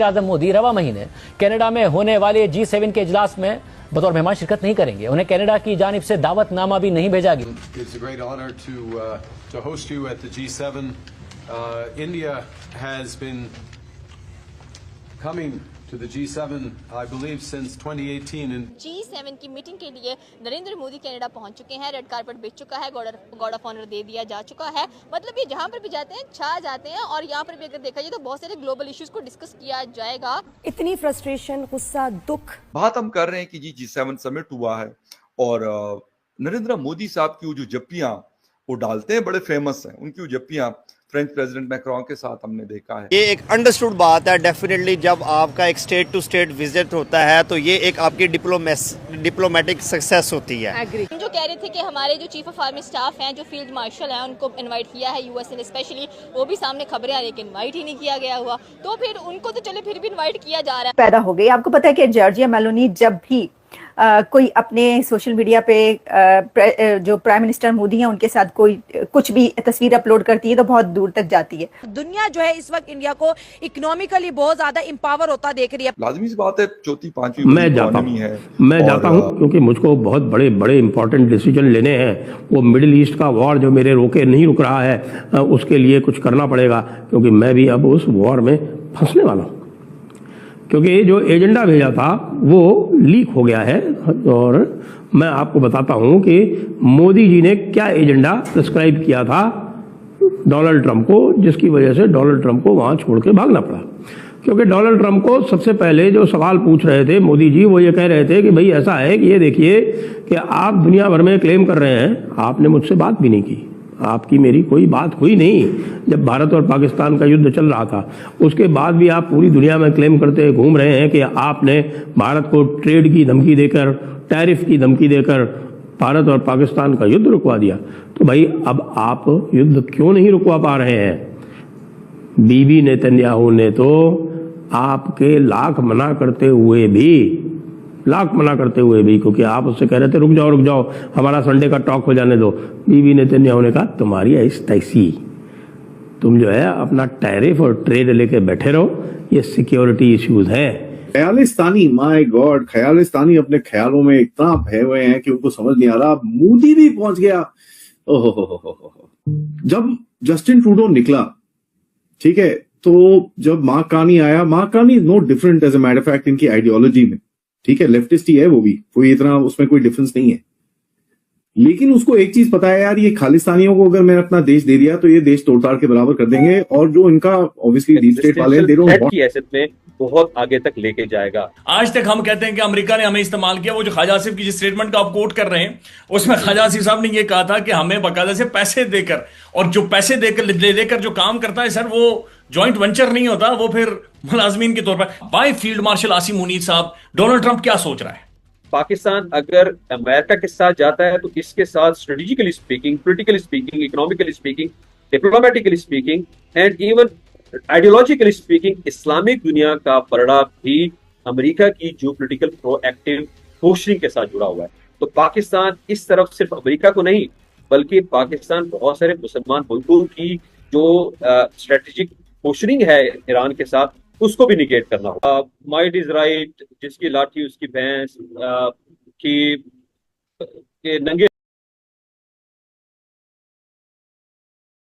वज़ीर आज़म मोदी रवा महीने कनाडा में होने वाले G7 के इजलास में बतौर मेहमान शिरकत नहीं करेंगे। उन्हें कनाडा की जानिब से दावतनामा भी नहीं भेजा गया। It's a great honor to host you at the G7. India has been coming to the G7, I believe, since 2018. G7 की मीटिंग के लिए नरेंद्र मोदी कनाडा पहुंच चुके हैं। रेड कारपेट बिछ चुका है, गार्ड ऑफ ऑनर दे दिया जा चुका है। मतलब ये जहां पर भी जाते हैं छा जाते हैं, और यहाँ पर भी अगर देखा जाए तो बहुत सारे ग्लोबल इश्यूज को डिस्कस किया जाएगा। इतनी फ्रस्ट्रेशन, गुस्सा, दुख। बात हम कर रहे हैं कि जी G7 समिट हुआ है और नरेंद्र मोदी साहब की जो जप्पियां वो डालते हैं, बड़े फेमस हैं उनकी जप्पियां फ्रेंच प्रेसिडेंट मैक्रोन के साथ हमने देखा है। ये एक अंडरस्टूड बात है। डेफिनेटली जब आपका एक स्टेट टू स्टेट विजिट होता है तो ये एक आपकी डिप्लोमेटिक सक्सेस होती है। जो कह रहे थे कि हमारे जो चीफ ऑफ आर्मी स्टाफ हैं, जो फील्ड मार्शल हैं, उनको इनवाइट किया है यूएस ने स्पेशली, वो भी सामने खबरें आ रही है कि इनवाइट ही नहीं किया गया हुआ। तो फिर उनको तो चले फिर भी इनवाइट किया जा रहा है। पैदा हो गई। आपको पता है कि जॉर्जिया मेलोनी जब भी कोई अपने सोशल मीडिया पे जो प्राइम मिनिस्टर मोदी हैं उनके साथ कोई कुछ भी तस्वीर अपलोड करती है तो बहुत दूर तक जाती है। दुनिया जो है इस वक्त इंडिया को इकोनॉमिकली बहुत ज्यादा एम्पावर होता देख रही है। लाजमी सी बात है, चौथी पांचवी मैं जाता हूँ क्योंकि मुझको बहुत बड़े बड़े इंपॉर्टेंट डिसीजन लेने हैं। वो मिडिल ईस्ट का वॉर जो मेरे रोके नहीं रुक रहा है, उसके लिए कुछ करना पड़ेगा, क्योंकि मैं भी अब उस वॉर में फंसने वाला हूँ। क्योंकि जो एजेंडा भेजा था वो लीक हो गया है, और मैं आपको बताता हूं कि मोदी जी ने क्या एजेंडा प्रिस्क्राइब किया था डोनाल्ड ट्रंप को, जिसकी वजह से डोनाल्ड ट्रंप को वहां छोड़ के भागना पड़ा। क्योंकि डोनाल्ड ट्रंप को सबसे पहले जो सवाल पूछ रहे थे मोदी जी, वो ये कह रहे थे कि भाई ऐसा है कि ये देखिए कि आप दुनिया भर में क्लेम कर रहे हैं, आपने मुझसे बात भी नहीं की, आपकी मेरी कोई बात हुई नहीं जब भारत और पाकिस्तान का युद्ध चल रहा था। उसके बाद भी आप पूरी दुनिया में क्लेम करते घूम रहे हैं कि आपने भारत को ट्रेड की धमकी देकर, टैरिफ की धमकी देकर भारत और पाकिस्तान का युद्ध रुकवा दिया। तो भाई अब आप युद्ध क्यों नहीं रुकवा पा रहे हैं? बीबी नेतन्याहू ने तो आपके लाख मना करते हुए भी, क्योंकि आप उससे कह रहे थे रुक जाओ हमारा संडे का टॉक हो जाने दो, बीबी नेतन्याहू ने कहा तुम्हारी ऐसी तैसी, तुम जो है अपना टैरिफ और ट्रेड लेके बैठे रहो, ये सिक्योरिटी इश्यूज है। ख्यालिस्तानी, माय गॉड, ख्यालिस्तानी अपने ख्यालों में इतना भय हुए हैं कि उनको समझ नहीं आ रहा। मोदी भी पहुंच गया। ओहो, जब जस्टिन ट्रूडो निकला, ठीक है, तो जब मार्क कार्नी आया, Mark Carney no different as a matter fact इनकी आइडियोलॉजी में, ठीक है, लेफ्टिस्ट ही है वो भी, कोई इतना उसमें कोई डिफरेंस नहीं है। लेकिन उसको एक चीज पता है यार, ये खालिस्तानियों को अगर मैंने अपना देश दे दिया तो ये देश तोड़ ताड़ के बराबर कर देंगे, और जो इनका ऑब्वियसली डीप स्टेट वाले हैं की हैसियत में बहुत आगे तक लेके जाएगा। आज तक हम कहते हैं कि अमेरिका ने हमें इस्तेमाल किया। वो जो ख्वाजा आसिफ की जिस स्टेटमेंट का आप कोट कर रहे हैं, उसमें ख्वाजा आसिफ साहब ने ये कहा था कि हमें बाकायदा से पैसे देकर, और जो पैसे देकर जो काम करता है सर, वो जॉइंट वेंचर नहीं होता, वो फिर मुलाजमीन के तौर पर। By field marshal Asim Munir साहब, डोनाल्ड ट्रंप क्या सोच रहा है? पाकिस्तान अगर अमेरिका के साथ जाता है तो इसके साथ strategically speaking, politically speaking, economically speaking, diplomatically speaking and even ideologically speaking Islamic दुनिया का पलड़ा भी अमेरिका की जो पॉलिटिकल प्रोएक्टिव पोस्टरिंग के साथ जुड़ा हुआ है। तो पाकिस्तान इस तरफ सिर्फ अमेरिका को नहीं, बल्कि पाकिस्तान बहुत सारे मुसलमान मुल्कों की जो स्ट्रेटेजिक पोस्टरिंग है ईरान के साथ, उसको भी निगेट करना होगा। माइट इज राइट, जिसकी लाठी उसकी भैंस, कि नंगे